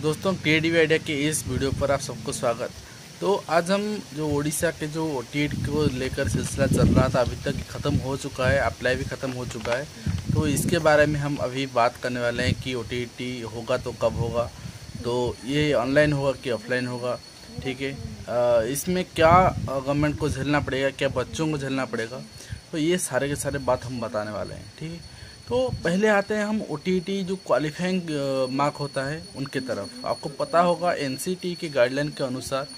दोस्तों, creative idea के इस वीडियो पर आप सबको स्वागत। तो आज हम जो उड़ीसा के जो OTET को लेकर सिलसिला चल रहा था, अभी तक ख़त्म हो चुका है, अप्लाई भी ख़त्म हो चुका है। तो इसके बारे में हम अभी बात करने वाले हैं कि OTET होगा तो कब होगा, तो ये ऑनलाइन होगा कि ऑफलाइन होगा। ठीक है, इसमें क्या गवर्नमेंट को झेलना पड़ेगा, क्या बच्चों को झेलना पड़ेगा, तो ये सारे के सारे बात हम बताने वाले हैं। ठीक है, तो पहले आते हैं हम OTET जो क्वालिफाइंग मार्क होता है उनके तरफ। आपको पता होगा NCT के गाइडलाइन के अनुसार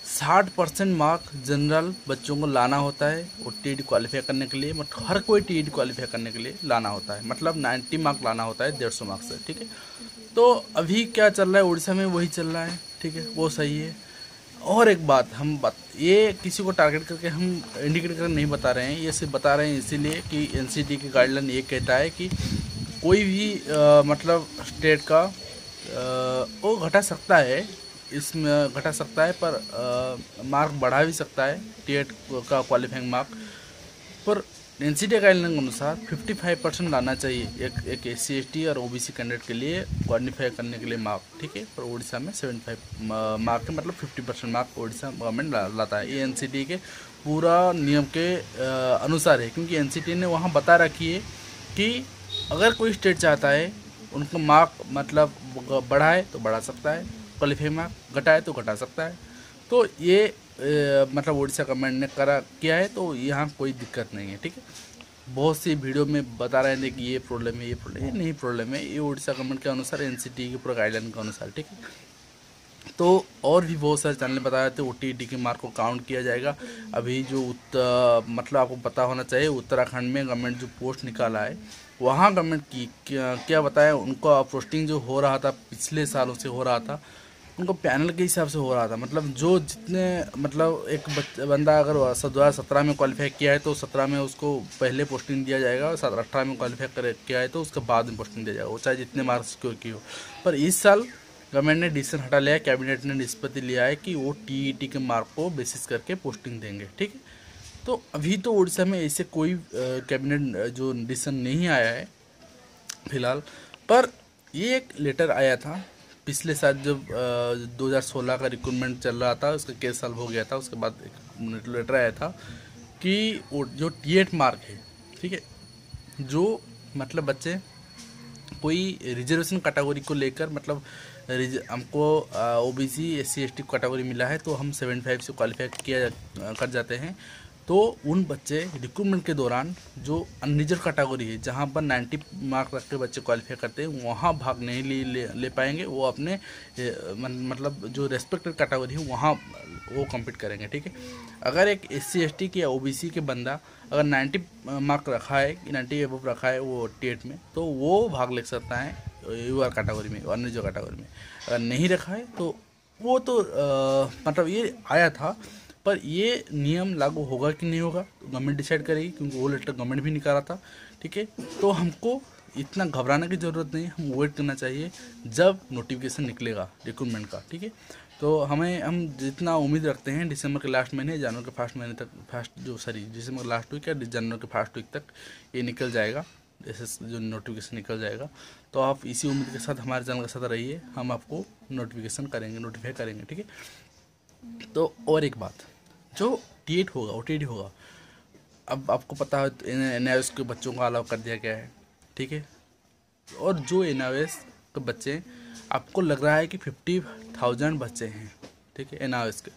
60% मार्क जनरल बच्चों को लाना होता है OTET क्वालिफाई करने के लिए। मतलब हर कोई TET क्वालिफाई करने के लिए लाना होता है, मतलब 90 मार्क लाना होता है 150 मार्क से। ठीक है, तो अभी क्या चल रहा है उड़ीसा में, वही चल रहा है। ठीक है, वो सही है। और एक बात ये किसी को टारगेट करके हम इंडिकेट करके नहीं बता रहे हैं, ये सिर्फ बता रहे हैं इसीलिए कि NCT की गाइडलाइन ये कहता है कि कोई भी मतलब स्टेट का वो घटा सकता है, इसमें घटा सकता है, पर मार्क बढ़ा भी सकता है TET का क्वालिफाइंग मार्क। पर NCT गाइडलाइन के अनुसार 55% लाना चाहिए एक SC/ST और OBC कैंडिडेट के लिए क्वालिफाई करने के लिए मार्क। ठीक है, पर उड़ीसा में 75 मार्क के मतलब 50% मार्क उड़ीसा गवर्नमेंट लाता है। ये NCT के पूरा नियम के अनुसार है, क्योंकि NCT ने वहाँ बता रखी है कि अगर कोई स्टेट चाहता है उनको मार्क मतलब बढ़ाए तो बढ़ा सकता है, क्वालिफाई मार्क घटाए तो घटा सकता है। तो ये मतलब उड़ीसा गवर्नमेंट ने किया है, तो यहाँ कोई दिक्कत नहीं है। ठीक है, बहुत सी वीडियो में बता रहे थे कि ये प्रॉब्लम है, ये नहीं प्रॉब्लम है, ये उड़ीसा गवर्नमेंट के अनुसार NCT के पूरा गाइडलाइन के अनुसार। ठीक है, तो और भी बहुत सारे चैनल बता रहे थे OTET के मार्क को काउंट किया जाएगा। अभी जो मतलब आपको पता होना चाहिए, उत्तराखंड में गवर्नमेंट जो पोस्ट निकाला है, वहाँ गवर्नमेंट की क्या बताया, उनका पोस्टिंग जो हो रहा था पिछले सालों से हो रहा था, उनको पैनल के हिसाब से हो रहा था। मतलब जो जितने मतलब एक बंदा अगर 2017 में क्वालिफाई किया है तो 17 में उसको पहले पोस्टिंग दिया जाएगा, और 18 में क्वालिफाई किया है तो उसके बाद में पोस्टिंग दिया जाएगा, वो चाहे जितने मार्क्स सिक्योर की हो। पर इस साल गवर्नमेंट ने डिसीजन हटा लिया है, कैबिनेट ने निष्पत्ति लिया है कि वो TET के मार्क को बेसिस करके पोस्टिंग देंगे। ठीक है, तो अभी तो उड़ीसा में ऐसे कोई कैबिनेट जो डिसीजन नहीं आया है फिलहाल। पर ये एक लेटर आया था पिछले साल, जब 2016 का रिक्रूटमेंट चल रहा था, उसका केस सॉल्व हो गया था, उसके बाद एक लेटर आया था कि जो TET मार्क है, ठीक है, जो मतलब बच्चे कोई रिजर्वेशन कैटेगरी को लेकर, मतलब हमको OBC SC/ST कैटेगरी मिला है तो हम 75 से क्वालिफाई कर जाते हैं, तो उन बच्चे रिक्रूटमेंट के दौरान जो अनरिजर्व कैटेगरी है, जहां पर 90 मार्क रख के बच्चे क्वालिफाई करते हैं, वहां भाग नहीं ले पाएंगे। वो अपने मतलब जो रेस्पेक्टेड कैटेगरी है वहां वो कम्पीट करेंगे। ठीक है, अगर एक SC/ST के या OBC के बंदा अगर 90 मार्क रखा है, 90 एबव रखा है वो TET में, तो वो भाग ले सकता है UR कैटेगरी में, अनरिजर्व कैटेगरी में। अगर नहीं रखा है तो वो तो मतलब ये आया था, पर ये नियम लागू होगा कि नहीं होगा तो गवर्नमेंट डिसाइड करेगी, क्योंकि वो लेटर गवर्नमेंट भी निकाला था। ठीक है, तो हमको इतना घबराने की ज़रूरत नहीं, हम वेट करना चाहिए जब नोटिफिकेशन निकलेगा रिक्रूटमेंट का। ठीक है, तो हम जितना उम्मीद रखते हैं दिसंबर के लास्ट महीने, जनवरी के फर्स्ट महीने तक, दिसंबर के लास्ट वीक या जनवरी के फर्स्ट वीक तक ये निकल जाएगा, जैसे जो नोटिफिकेशन निकल जाएगा। तो आप इसी उम्मीद के साथ हमारे चैनल के साथ रहिए, हम आपको नोटिफाई करेंगे। ठीक है, तो और एक बात, जो TET होगा OTET होगा, अब आपको पता है NIOS के बच्चों को अलाउ कर दिया गया है। ठीक है, और जो NIOS के बच्चे, आपको लग रहा है कि 50,000 बच्चे हैं, ठीक है, NIOS के,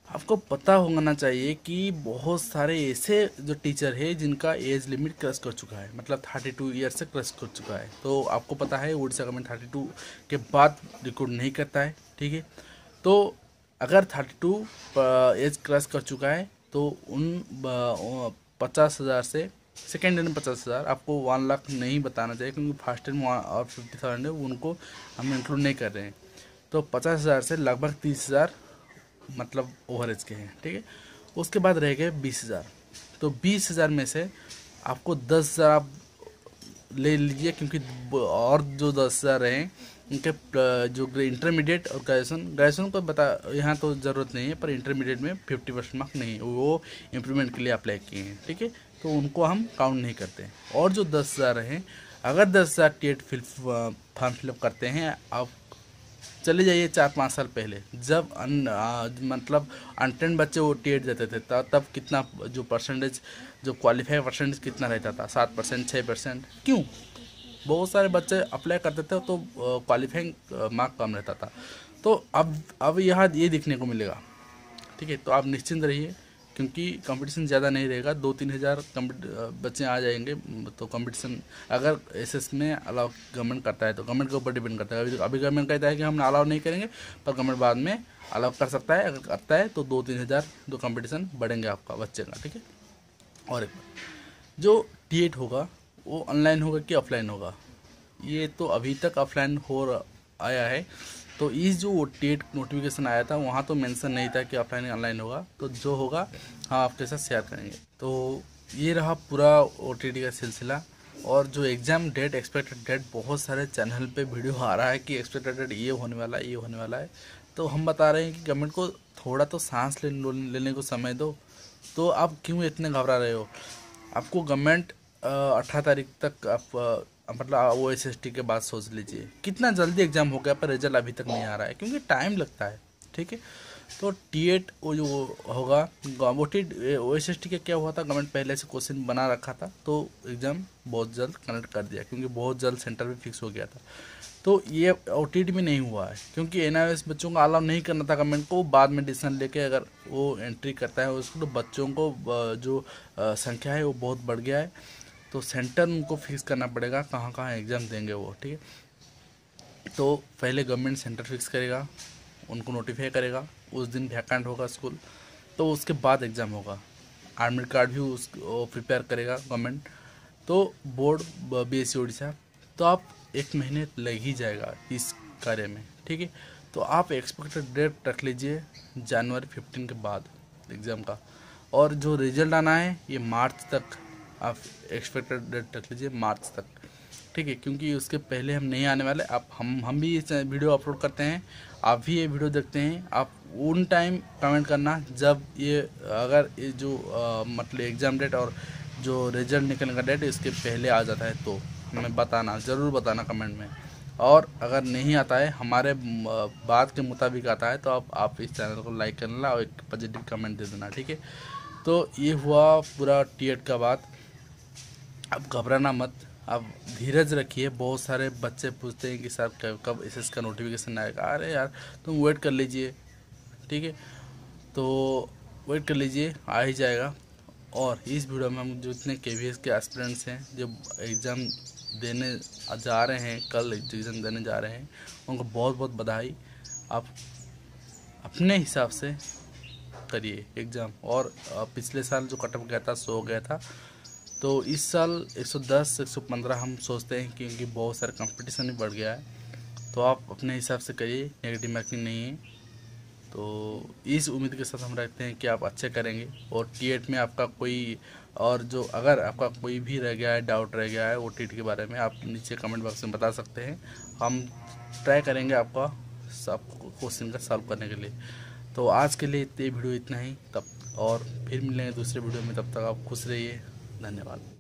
आपको पता होना चाहिए कि बहुत सारे ऐसे जो टीचर है जिनका एज लिमिट क्रॉस कर चुका है, मतलब 32 ईयर से क्रॉस कर चुका है। तो आपको पता है उड़ीसा गवर्नमेंट 32 के बाद रिक्रूट नहीं करता है। ठीक है, तो अगर 32 एज क्रॉस कर चुका है तो उन 50,000 से सेकेंड ईयर में 50,000, आपको 1 लाख नहीं बताना चाहिए, क्योंकि फर्स्ट ईयर में और 50,000 है उनको हम इंक्लूड नहीं कर रहे हैं। तो 50,000 से लगभग 30,000 मतलब ओवरेज के हैं। ठीक है, उसके बाद रह गए 20,000, तो 20,000 में से आपको 10,000 आप ले लीजिए, क्योंकि और जो 10,000 रहे उनके जो इंटरमीडिएट और ग्रेजुएशन को बता यहाँ तो ज़रूरत नहीं है, पर इंटरमीडिएट में 50% मार्क नहीं है, वो इम्प्रूवमेंट के लिए अप्लाई किए हैं। ठीक है, तो उनको हम काउंट नहीं करते हैं। और जो 10,000 हैं, अगर 10,000 TET फॉर्म फिलअप करते हैं, आप चले जाइए 4-5 साल पहले, जब मतलब अनटेंड बच्चे वो टेट देते थे, तब कितना जो परसेंटेज, जो क्वालिफाई परसेंटेज कितना रहता था, 7%, 6%। क्यों? बहुत सारे बच्चे अप्लाई करते थे तो क्वालिफाइंग मार्क कम रहता था। तो अब यहाँ ये देखने को मिलेगा, ठीक है। तो आप निश्चिंत रहिए, क्योंकि कंपटीशन ज़्यादा नहीं रहेगा, 2-3 हज़ार बच्चे आ जाएंगे। तो कंपटीशन अगर एसएस में अलाउ गवर्नमेंट करता है तो गवर्नमेंट के ऊपर डिपेंड करता है। अभी गवर्नमेंट कहता है कि हम अलाउ नहीं करेंगे, पर गवर्नमेंट बाद में अलाउ कर सकता है। अगर करता है तो 2-3 हज़ार जो कंपटीशन बढ़ेंगे आपका बच्चे का, ठीक है। और एक जो टीएट होगा वो ऑनलाइन होगा कि ऑफलाइन होगा, ये तो अभी तक ऑफलाइन आया है। तो इस जो टेट नोटिफिकेशन आया था वहाँ तो मेंशन नहीं था कि ऑफलाइन ऑनलाइन होगा। तो जो होगा हाँ आपके साथ शेयर करेंगे। तो ये रहा पूरा ओटीटी का सिलसिला। और जो एग्ज़ाम डेट, एक्सपेक्टेड डेट, बहुत सारे चैनल पे वीडियो आ रहा है कि एक्सपेक्टेड डेट ये होने वाला है, ये होने वाला है। तो हम बता रहे हैं कि गवर्नमेंट को थोड़ा तो सांस लेने को समय दो। तो आप क्यों इतने घबरा रहे हो? आपको गवर्नमेंट 18 तारीख तक आप मतलब OSST के बाद सोच लीजिए, कितना जल्दी एग्ज़ाम हो गया पर रिजल्ट अभी तक नहीं आ रहा है, क्योंकि टाइम लगता है, ठीक है। तो टीएट वो जो होगा, वो OSST का क्या हुआ था, गवर्नमेंट पहले से क्वेश्चन बना रखा था, तो एग्ज़ाम बहुत जल्द कनेक्ट कर दिया, क्योंकि बहुत जल्द सेंटर भी फिक्स हो गया था। तो ये OTT में नहीं हुआ है, क्योंकि NIOS बच्चों को अलाउ नहीं करना था गवर्नमेंट को। बाद में डिसीजन लेके अगर वो एंट्री करता है उसको, तो बच्चों को जो संख्या है वो बहुत बढ़ गया है। तो सेंटर उनको फिक्स करना पड़ेगा, कहाँ कहाँ एग्ज़ाम देंगे वो, ठीक है। तो पहले गवर्नमेंट सेंटर फिक्स करेगा, उनको नोटिफाई करेगा, उस दिन वैकेंट होगा स्कूल, तो उसके बाद एग्ज़ाम होगा। एडमिट कार्ड भी प्रिपेयर करेगा गवर्नमेंट। तो बोर्ड BSc उड़ीसा, तो आप 1 महीने लग ही जाएगा इस कार्य में, ठीक है। तो आप एक्सपेक्टेड डेट रख लीजिए जनवरी 15 के बाद एग्ज़ाम का। और जो रिजल्ट आना है ये मार्च तक, आप एक्सपेक्टेड डेट रख लीजिए मार्च तक, ठीक है। क्योंकि उसके पहले हम नहीं आने वाले। आप हम भी इस वीडियो अपलोड करते हैं, आप भी ये वीडियो देखते हैं। आप उन टाइम कमेंट करना जब ये, अगर ये जो मतलब एग्ज़ाम डेट और जो रिजल्ट निकलने का डेट इसके पहले आ जाता है तो हमें बताना, ज़रूर बताना कमेंट में। और अगर नहीं आता है, हमारे बात के मुताबिक आता है, तो आप इस चैनल को लाइक करना और एक पॉजिटिव कमेंट दे देना, ठीक है। तो ये हुआ पूरा टीएट का बात। अब घबराना मत, आप धीरज रखिए। बहुत सारे बच्चे पूछते हैं कि सर कब एसएस का नोटिफिकेशन आएगा। अरे यार तुम वेट कर लीजिए, ठीक है। तो वेट कर लीजिए, आ ही जाएगा। और इस वीडियो में हम जो इतने KVS के एस्पिरेंट्स हैं जो एग्ज़ाम देने जा रहे हैं, कल एग्ज़ाम देने जा रहे हैं, उनको बहुत बहुत बधाई। आप अपने हिसाब से करिए एग्ज़ाम। और पिछले साल जो कट ऑफ गया था 100 गया था, तो इस साल 110 115 हम सोचते हैं, क्योंकि बहुत सारा कंपटीशन भी बढ़ गया है। तो आप अपने हिसाब से करिए, नेगेटिव मार्किंग नहीं है। तो इस उम्मीद के साथ हम रखते हैं कि आप अच्छे करेंगे। और टीएट में आपका कोई, और जो अगर आपका कोई भी रह गया है, डाउट रह गया है OTT के बारे में, आप नीचे कमेंट बॉक्स में बता सकते हैं। हम ट्राई करेंगे आपका सब क्वेश्चन का सॉल्व करने के लिए। तो आज के लिए ये वीडियो इतना ही, तब और फिर मिलेंगे दूसरे वीडियो में। तब तक आप खुश रहिए। धन्यवाद।